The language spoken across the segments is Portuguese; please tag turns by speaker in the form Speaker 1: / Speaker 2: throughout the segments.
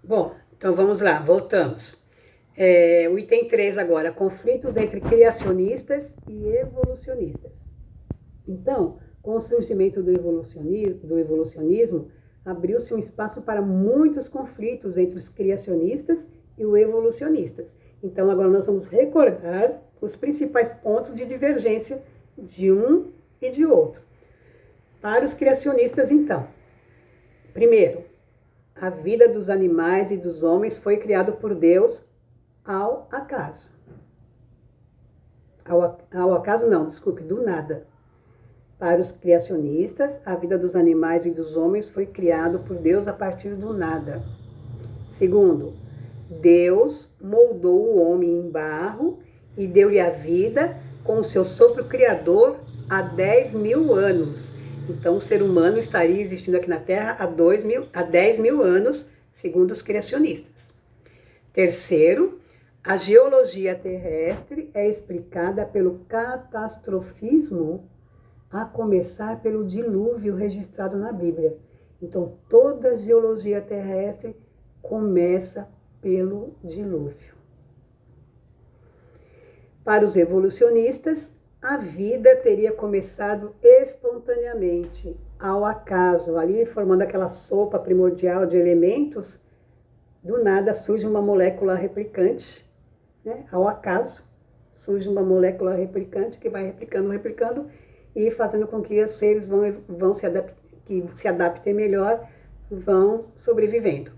Speaker 1: Bom, então vamos lá, voltamos. O item 3 agora, conflitos entre criacionistas e evolucionistas. Então, com o surgimento do evolucionismo, abriu-se um espaço para muitos conflitos entre os criacionistas e os evolucionistas. Então, agora nós vamos recordar os principais pontos de divergência de um e de outro. Para os criacionistas, então, primeiro, a vida dos animais e dos homens foi criada por Deus ao acaso. Ao acaso não, desculpe, do nada. Para os criacionistas, a vida dos animais e dos homens foi criada por Deus a partir do nada. Segundo, Deus moldou o homem em barro e deu-lhe a vida com o seu sopro criador há 10 mil anos. Então, o ser humano estaria existindo aqui na Terra há 10 mil anos, segundo os criacionistas. Terceiro, a geologia terrestre é explicada pelo catastrofismo, a começar pelo dilúvio registrado na Bíblia. Então, toda a geologia terrestre começa pelo dilúvio. Para os evolucionistas, a vida teria começado espontaneamente, ao acaso, ali formando aquela sopa primordial de elementos. Do nada surge uma molécula replicante, né? Ao acaso surge uma molécula replicante que vai replicando e fazendo com que os seres se adaptem melhor, vão sobrevivendo.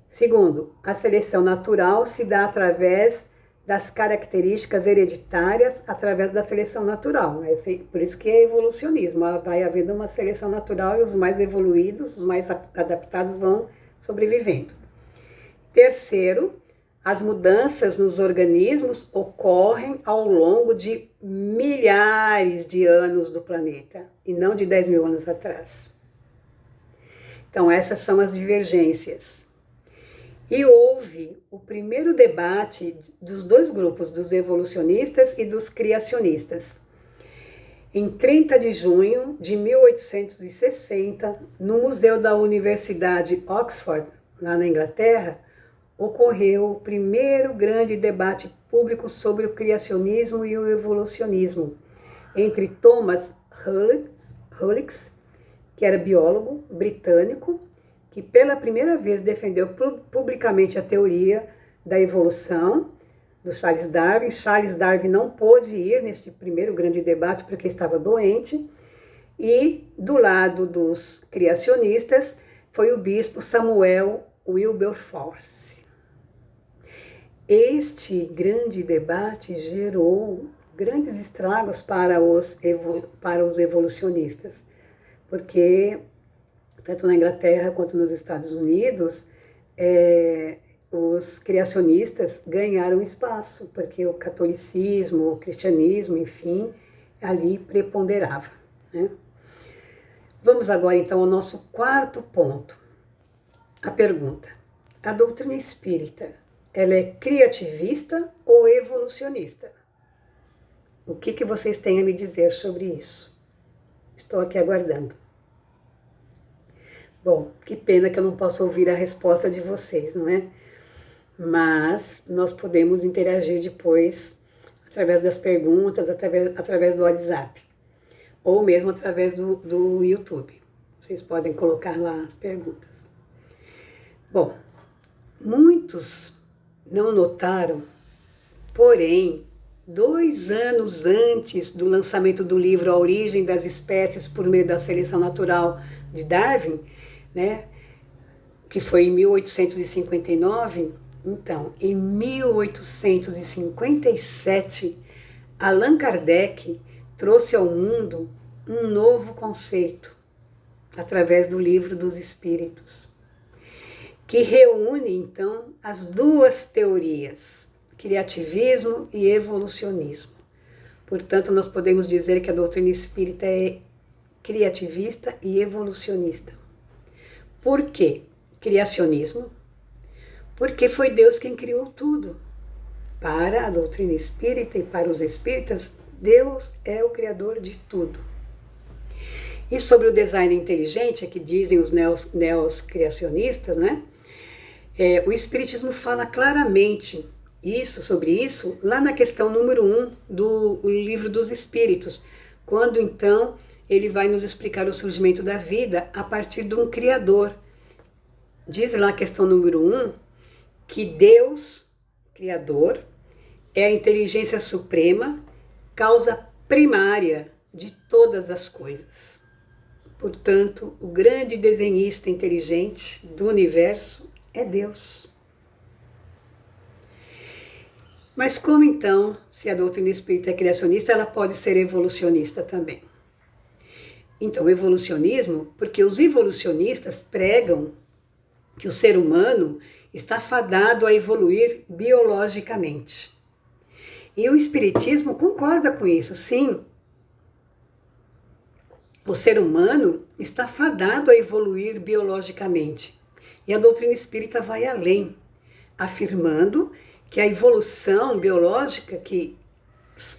Speaker 1: Segundo, a seleção natural se dá através das características hereditárias, através da seleção natural. Por isso que é evolucionismo. Vai havendo uma seleção natural e os mais evoluídos, os mais adaptados vão sobrevivendo. Terceiro, as mudanças nos organismos ocorrem ao longo de milhares de anos do planeta, e não de 10 mil anos atrás. Então, essas são as divergências. E houve o primeiro debate dos dois grupos, dos evolucionistas e dos criacionistas. Em 30 de junho de 1860, no Museu da Universidade Oxford, lá na Inglaterra, ocorreu o primeiro grande debate público sobre o criacionismo e o evolucionismo, entre Thomas Hulix, que era biólogo britânico, que pela primeira vez defendeu publicamente a teoria da evolução, do Charles Darwin. Charles Darwin não pôde ir neste primeiro grande debate porque estava doente, e do lado dos criacionistas foi o bispo Samuel Wilberforce. Este grande debate gerou grandes estragos para os evolucionistas, porque tanto na Inglaterra quanto nos Estados Unidos, os criacionistas ganharam espaço, porque o catolicismo, o cristianismo, enfim, ali preponderava, né? Vamos agora, então, ao nosso quarto ponto. A pergunta: a doutrina espírita, ela é criativista ou evolucionista? O que vocês têm a me dizer sobre isso? Estou aqui aguardando. Bom, que pena que eu não posso ouvir a resposta de vocês, não é? Mas nós podemos interagir depois através das perguntas, através do WhatsApp, ou mesmo através do YouTube. Vocês podem colocar lá as perguntas. Bom, muitos não notaram, porém, 2 anos antes do lançamento do livro A Origem das Espécies por meio da Seleção Natural de Darwin, né, que foi em 1859, então, em 1857, Allan Kardec trouxe ao mundo um novo conceito, através do Livro dos Espíritos, que reúne, então, as duas teorias, criativismo e evolucionismo. Portanto, nós podemos dizer que a doutrina espírita é criativista e evolucionista. Por quê? Criacionismo, porque foi Deus quem criou tudo. Para a doutrina espírita e para os espíritas, Deus é o criador de tudo. E sobre o design inteligente, que dizem os neos criacionistas, né? O Espiritismo fala claramente sobre isso lá na questão número 1 do Livro dos Espíritos, quando então ele vai nos explicar o surgimento da vida a partir de um Criador. Diz lá a questão número 1 que Deus, Criador, é a inteligência suprema, causa primária de todas as coisas. Portanto, o grande desenhista inteligente do universo é Deus. Mas como então, se a doutrina espírita é criacionista, ela pode ser evolucionista também? Então, o evolucionismo, porque os evolucionistas pregam que o ser humano está fadado a evoluir biologicamente. E o Espiritismo concorda com isso, sim. O ser humano está fadado a evoluir biologicamente. E a doutrina espírita vai além, afirmando que a evolução biológica,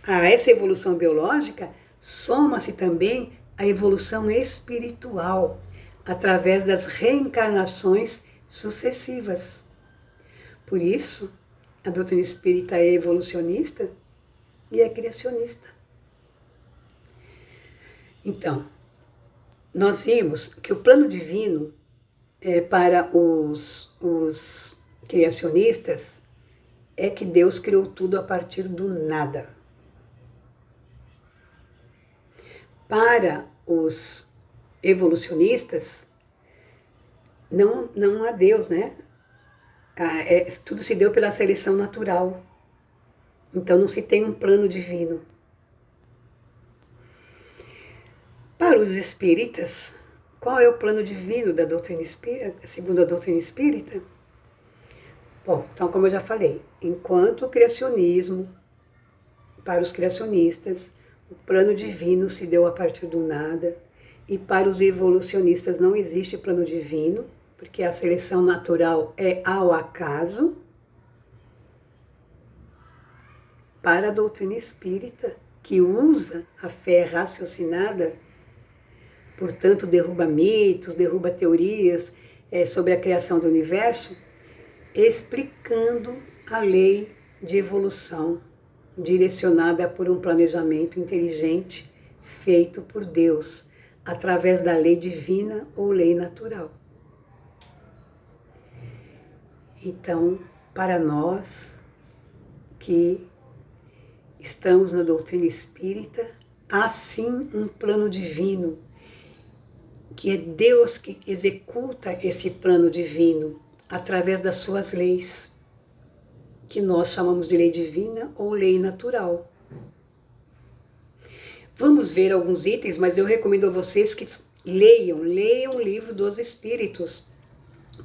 Speaker 1: a essa evolução biológica, soma-se também a evolução espiritual, através das reencarnações sucessivas. Por isso, a doutrina espírita é evolucionista e é criacionista. Então, nós vimos que o plano divino, para os criacionistas, é que Deus criou tudo a partir do nada. Para os evolucionistas, não há Deus, né? Tudo se deu pela seleção natural. Então não se tem um plano divino. Para os espíritas, qual é o plano divino da doutrina espírita, segundo a doutrina espírita? Bom, então como eu já falei, enquanto o criacionismo, para os criacionistas, o plano divino se deu a partir do nada, e para os evolucionistas não existe plano divino, porque a seleção natural é ao acaso. Para a doutrina espírita, que usa a fé raciocinada, portanto derruba mitos, derruba teorias sobre a criação do universo, explicando a lei de evolução, direcionada por um planejamento inteligente feito por Deus, através da lei divina ou lei natural. Então, para nós que estamos na doutrina espírita, há sim um plano divino, que é Deus que executa esse plano divino através das suas leis, que nós chamamos de lei divina ou lei natural. Vamos ver alguns itens, mas eu recomendo a vocês que leiam o Livro dos Espíritos,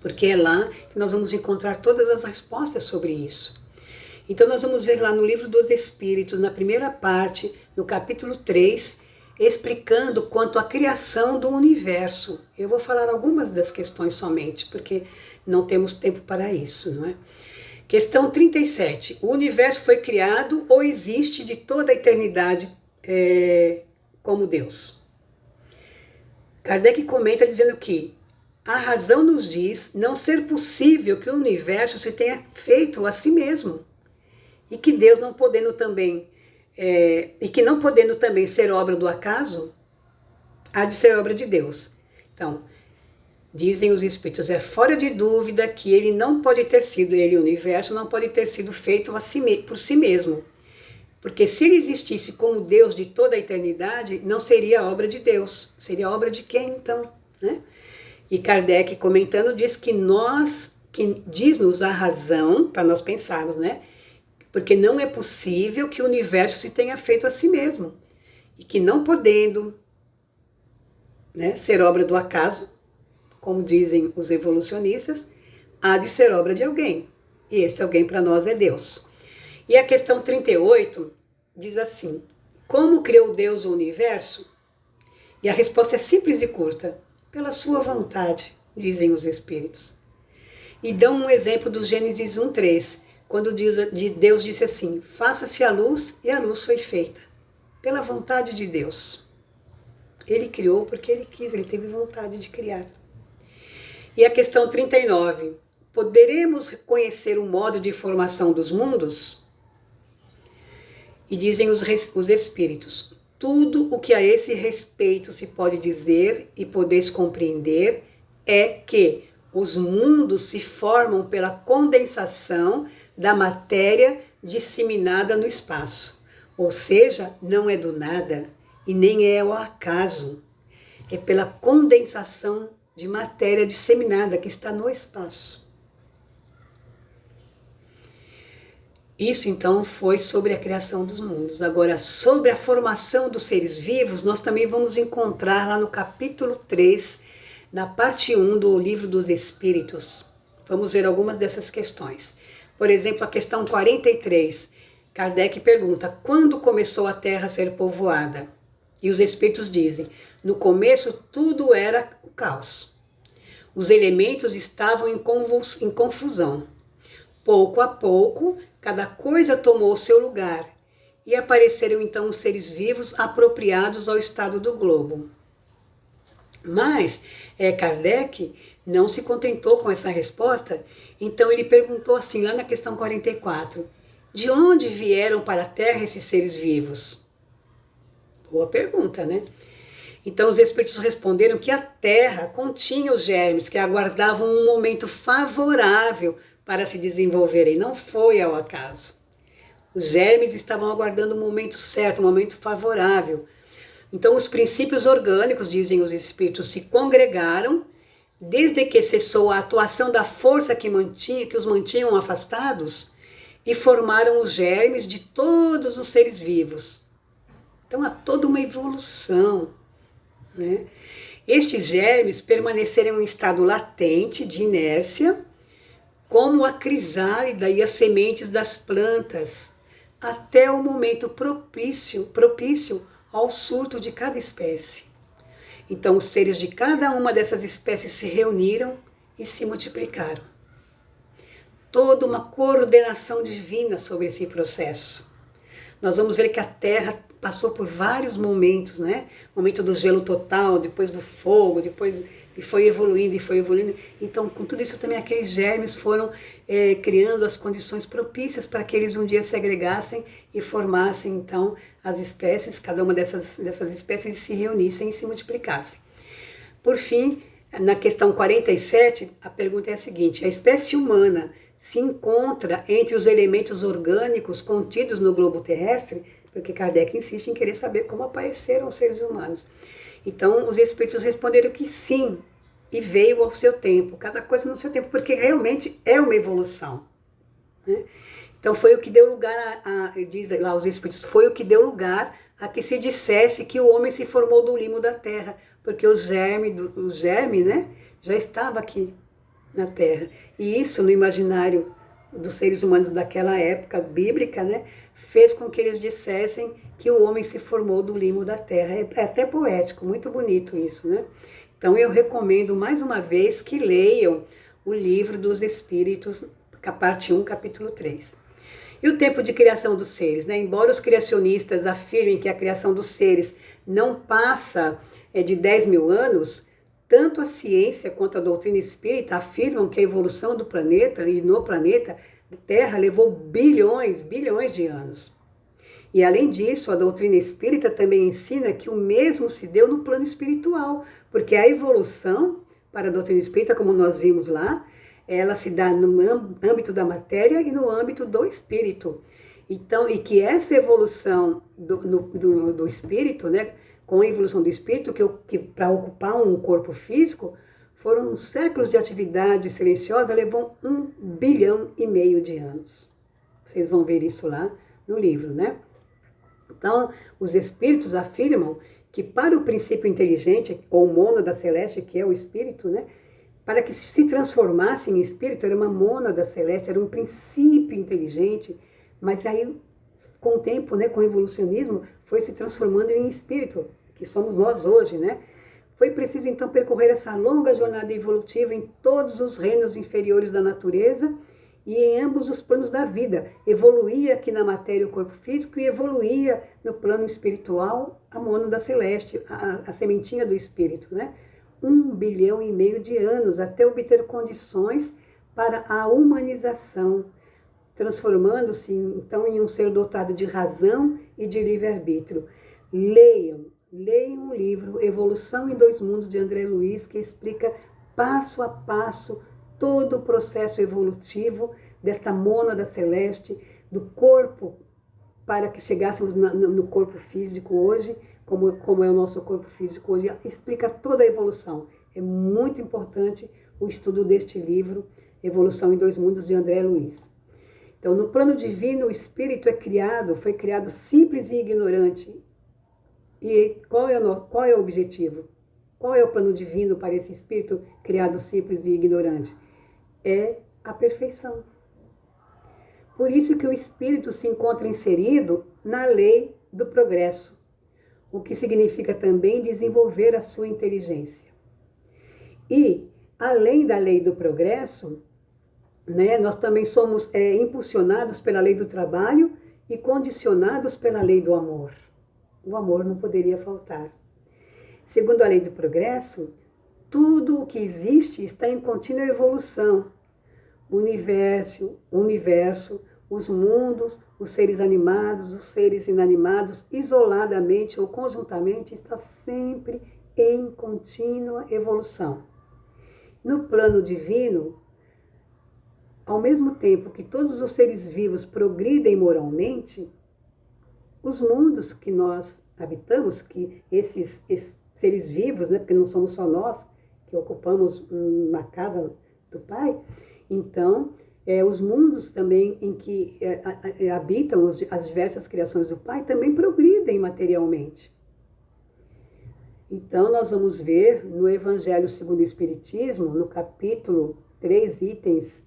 Speaker 1: porque é lá que nós vamos encontrar todas as respostas sobre isso. Então nós vamos ver lá no Livro dos Espíritos, na primeira parte, no capítulo 3, explicando quanto à criação do universo. Eu vou falar algumas das questões somente, porque não temos tempo para isso, não é? Questão 37. O universo foi criado ou existe de toda a eternidade como Deus? Kardec comenta dizendo que a razão nos diz não ser possível que o universo se tenha feito a si mesmo, e que Deus não podendo também ser obra do acaso, há de ser obra de Deus. Então, dizem os espíritos, é fora de dúvida que ele não pode ter sido, o universo não pode ter sido feito por si mesmo. Porque se ele existisse como Deus de toda a eternidade, não seria obra de Deus. Seria obra de quem, então? Né? E Kardec, comentando, diz que diz-nos a razão, para nós pensarmos, né? Porque não é possível que o universo se tenha feito a si mesmo. E que não podendo, né, ser obra do acaso, como dizem os evolucionistas, há de ser obra de alguém. E esse alguém para nós é Deus. E a questão 38 diz assim: como criou Deus o universo? E a resposta é simples e curta: pela sua vontade, dizem os espíritos. E dão um exemplo do Gênesis 1:3, quando Deus disse assim: faça-se a luz, e a luz foi feita. Pela vontade de Deus. Ele criou porque ele quis, ele teve vontade de criar. E a questão 39, poderemos conhecer o modo de formação dos mundos? E dizem os espíritos, tudo o que a esse respeito se pode dizer e podeis compreender é que os mundos se formam pela condensação da matéria disseminada no espaço. Ou seja, não é do nada e nem é ao acaso. É pela condensação de matéria disseminada que está no espaço. Isso, então, foi sobre a criação dos mundos. Agora, sobre a formação dos seres vivos, nós também vamos encontrar lá no capítulo 3, na parte 1 do Livro dos Espíritos. Vamos ver algumas dessas questões. Por exemplo, a questão 43. Kardec pergunta, quando começou a Terra a ser povoada? E os Espíritos dizem, no começo tudo era o caos. Os elementos estavam em confusão. Pouco a pouco, cada coisa tomou seu lugar e apareceram então os seres vivos apropriados ao estado do globo. Mas Kardec não se contentou com essa resposta, então ele perguntou assim, lá na questão 44, de onde vieram para a Terra esses seres vivos? Boa pergunta, né? Então os espíritos responderam que a Terra continha os germes que aguardavam um momento favorável para se desenvolverem, não foi ao acaso. Os germes estavam aguardando um momento certo, um momento favorável. Então os princípios orgânicos, dizem os espíritos, se congregaram desde que cessou a atuação da força que os mantinham afastados e formaram os germes de todos os seres vivos. Então há toda uma evolução, né? Estes germes permaneceram em estado latente de inércia, como a crisálida e as sementes das plantas, até o momento propício ao surto de cada espécie. Então os seres de cada uma dessas espécies se reuniram e se multiplicaram. Toda uma coordenação divina sobre esse processo. Nós vamos ver que a Terra passou por vários momentos, né? Momento do gelo total, depois do fogo, depois e foi evoluindo. Então, com tudo isso também aqueles germes foram criando as condições propícias para que eles um dia se agregassem e formassem, então, as espécies, cada uma dessas espécies se reunissem e se multiplicassem. Por fim, na questão 47, a pergunta é a seguinte, a espécie humana se encontra entre os elementos orgânicos contidos no globo terrestre, porque Kardec insiste em querer saber como apareceram os seres humanos. Então, os espíritos responderam que sim, e veio ao seu tempo, cada coisa no seu tempo, porque realmente é uma evolução, né? Então, foi o que deu lugar diz lá os espíritos, foi o que deu lugar a que se dissesse que o homem se formou do limo da terra, porque o germe, né, já estava aqui na Terra. E isso, no imaginário dos seres humanos daquela época bíblica, né, fez com que eles dissessem que o homem se formou do limo da terra. É até poético, muito bonito isso, né? Então eu recomendo mais uma vez que leiam o Livro dos Espíritos, parte 1, capítulo 3. E o tempo de criação dos seres, né? Embora os criacionistas afirmem que a criação dos seres não passa de 10 mil anos, tanto a ciência quanto a doutrina espírita afirmam que a evolução do planeta e no planeta Terra levou bilhões de anos. E além disso, a doutrina espírita também ensina que o mesmo se deu no plano espiritual, porque a evolução, para a doutrina espírita, como nós vimos lá, ela se dá no âmbito da matéria e no âmbito do espírito. Então, e que essa evolução do espírito, né, com a evolução do espírito, que para ocupar um corpo físico, foram séculos de atividade silenciosa, levou 1,5 bilhão de anos. Vocês vão ver isso lá no livro, né? Então, os espíritos afirmam que para o princípio inteligente, ou mônada celeste, que é o espírito, né? Para que se transformasse em espírito, era uma mônada celeste, era um princípio inteligente, mas aí, com o tempo, né, com o evolucionismo, foi se transformando em espírito, que somos nós hoje, né? Foi preciso, então, percorrer essa longa jornada evolutiva em todos os reinos inferiores da natureza e em ambos os planos da vida. Evoluía aqui na matéria o corpo físico e evoluía no plano espiritual a mônada celeste, a sementinha do espírito, né? 1,5 bilhão de anos, até obter condições para a humanização, transformando-se então em um ser dotado de razão e de livre-arbítrio. Leiam o livro Evolução em Dois Mundos, de André Luiz, que explica passo a passo todo o processo evolutivo desta mônada celeste, do corpo, para que chegássemos no corpo físico hoje, como é o nosso corpo físico hoje, explica toda a evolução. É muito importante o estudo deste livro, Evolução em Dois Mundos, de André Luiz. Então, no plano divino, o espírito foi criado simples e ignorante. E qual é o objetivo? Qual é o plano divino para esse espírito criado simples e ignorante? É a perfeição. Por isso que o espírito se encontra inserido na lei do progresso, o que significa também desenvolver a sua inteligência. E, além da lei do progresso, nós também somos impulsionados pela lei do trabalho e condicionados pela lei do amor. O amor não poderia faltar. Segundo a lei do progresso, tudo o que existe está em contínua evolução. O universo, os mundos, os seres animados, os seres inanimados, isoladamente ou conjuntamente, está sempre em contínua evolução. No plano divino, ao mesmo tempo que todos os seres vivos progridem moralmente, os mundos que nós habitamos, que esses seres vivos, porque não somos só nós que ocupamos uma casa do Pai, então, os mundos também em que habitam as diversas criações do Pai também progridem materialmente. Então, nós vamos ver no Evangelho segundo o Espiritismo, no capítulo 3 itens,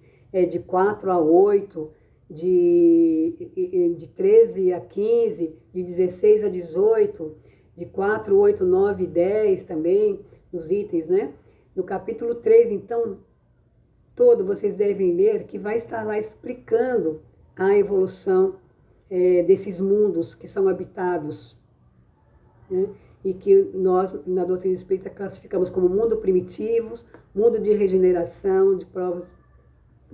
Speaker 1: de 4 a 8, de 13 a 15, de 16 a 18, de 4, 8, 9 e 10 também, nos itens, né? No capítulo 3, então, todo vocês devem ler, que vai estar lá explicando a evolução desses mundos que são habitados, né? E que nós, na doutrina espírita, classificamos como mundo primitivos, mundo de regeneração, de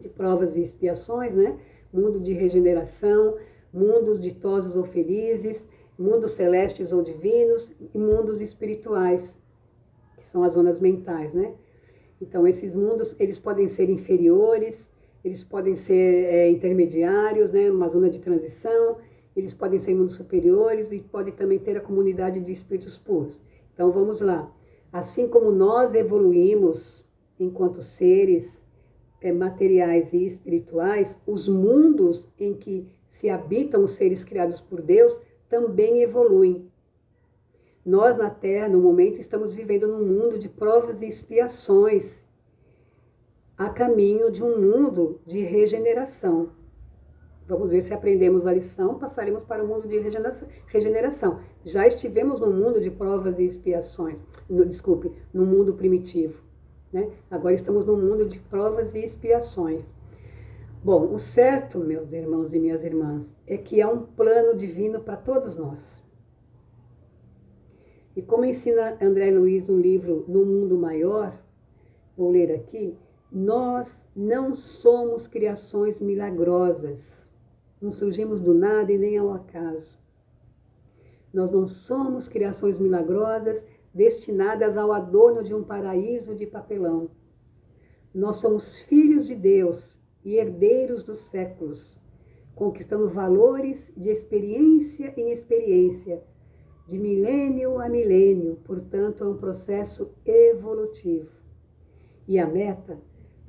Speaker 1: provas e expiações, né? Mundo de regeneração, mundos ditosos ou felizes, mundos celestes ou divinos e mundos espirituais, que são as zonas mentais, né? Então, esses mundos, eles podem ser inferiores, eles podem ser intermediários, né? Uma zona de transição, eles podem ser mundos superiores e podem também ter a comunidade de espíritos puros. Então, vamos lá. Assim como nós evoluímos enquanto seres materiais e espirituais, os mundos em que se habitam os seres criados por Deus também evoluem. Nós, na Terra, no momento, estamos vivendo num mundo de provas e expiações, a caminho de um mundo de regeneração. Vamos ver se aprendemos a lição, passaremos para o mundo de regeneração. Já estivemos no mundo de provas e expiações, no mundo primitivo, né? Agora estamos no mundo de provas e expiações. Bom, o certo, meus irmãos e minhas irmãs, é que há um plano divino para todos nós. E como ensina André Luiz no livro No Mundo Maior, vou ler aqui, nós não somos criações milagrosas. Não surgimos do nada e nem ao acaso. Nós não somos criações milagrosas destinadas ao adorno de um paraíso de papelão. Nós somos filhos de Deus e herdeiros dos séculos, conquistando valores de experiência em experiência, de milênio a milênio, portanto, é um processo evolutivo. E a meta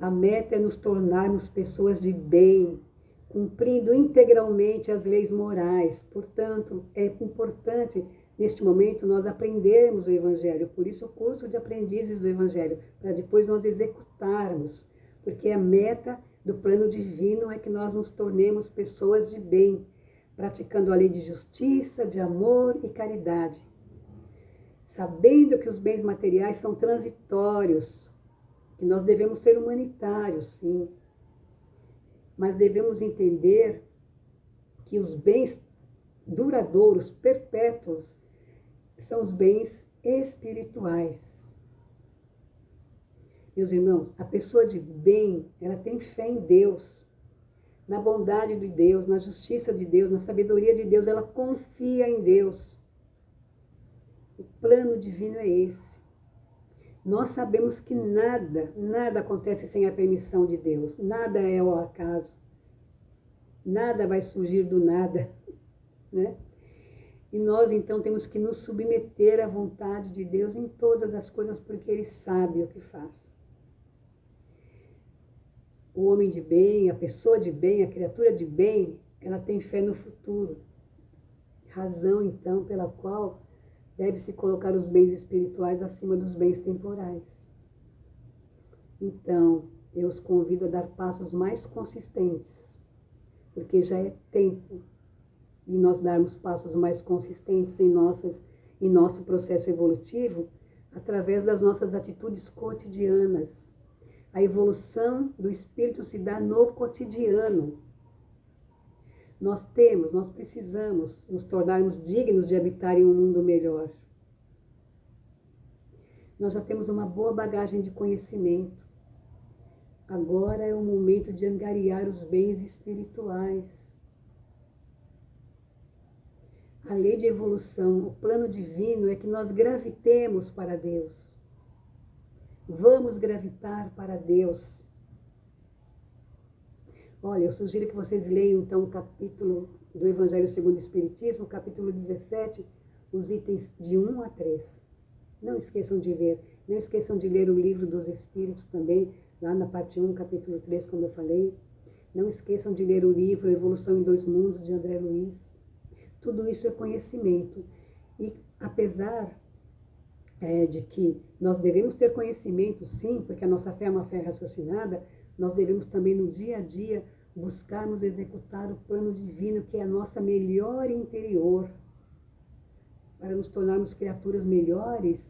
Speaker 1: é nos tornarmos pessoas de bem, cumprindo integralmente as leis morais. Portanto, é importante, neste momento, nós aprendermos o Evangelho. Por isso, o curso de aprendizes do Evangelho, para depois nós executarmos. Porque a meta do plano divino é que nós nos tornemos pessoas de bem, praticando a lei de justiça, de amor e caridade. Sabendo que os bens materiais são transitórios, que nós devemos ser humanitários, sim, mas devemos entender que os bens duradouros, perpétuos, são os bens espirituais. Meus irmãos, a pessoa de bem, ela tem fé em Deus, na bondade de Deus, na justiça de Deus, na sabedoria de Deus, ela confia em Deus. O plano divino é esse. Nós sabemos que nada acontece sem a permissão de Deus, nada é ao acaso, nada vai surgir do nada, né? E nós então temos que nos submeter à vontade de Deus em todas as coisas, porque Ele sabe o que faz. O homem de bem, a pessoa de bem, a criatura de bem, ela tem fé no futuro. Razão, então, pela qual deve-se colocar os bens espirituais acima dos bens temporais. Então, eu os convido a dar passos mais consistentes, porque já é tempo de nós darmos passos mais consistentes em nosso processo evolutivo, através das nossas atitudes cotidianas. A evolução do espírito se dá no cotidiano. Nós precisamos nos tornarmos dignos de habitar em um mundo melhor. Nós já temos uma boa bagagem de conhecimento. Agora é o momento de angariar os bens espirituais. A lei de evolução, o plano divino é que nós gravitemos para Deus. Vamos gravitar para Deus. Olha, eu sugiro que vocês leiam então o capítulo do Evangelho segundo o Espiritismo, capítulo 17, os itens de 1 a 3. Não esqueçam de ler. Não esqueçam de ler o Livro dos Espíritos também, lá na parte 1, capítulo 3, como eu falei. Não esqueçam de ler o livro Evolução em Dois Mundos, de André Luiz. Tudo isso é conhecimento. E apesar de que nós devemos ter conhecimento, sim, porque a nossa fé é uma fé raciocinada, nós devemos também no dia a dia buscarmos executar o plano divino, que é a nossa melhora interior, para nos tornarmos criaturas melhores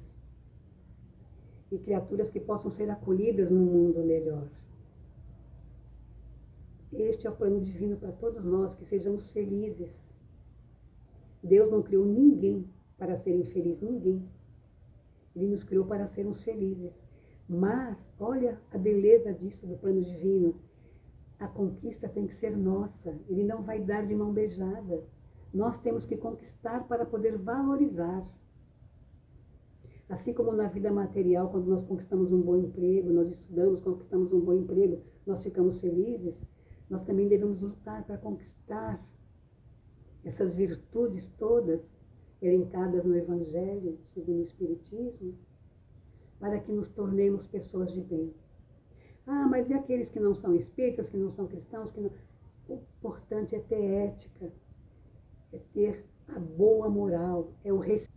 Speaker 1: e criaturas que possam ser acolhidas num mundo melhor. Este é o plano divino para todos nós, que sejamos felizes. Deus não criou ninguém para ser infeliz, ninguém. Ele nos criou para sermos felizes. Mas, olha a beleza disso, do plano divino. A conquista tem que ser nossa. Ele não vai dar de mão beijada. Nós temos que conquistar para poder valorizar. Assim como na vida material, quando nós conquistamos um bom emprego, nós estudamos, conquistamos um bom emprego, nós ficamos felizes, nós também devemos lutar para conquistar essas virtudes todas elencadas no Evangelho, segundo o Espiritismo, para que nos tornemos pessoas de bem. Ah, mas e aqueles que não são espíritas, que não são cristãos? O importante é ter ética, é ter a boa moral, é o respeito.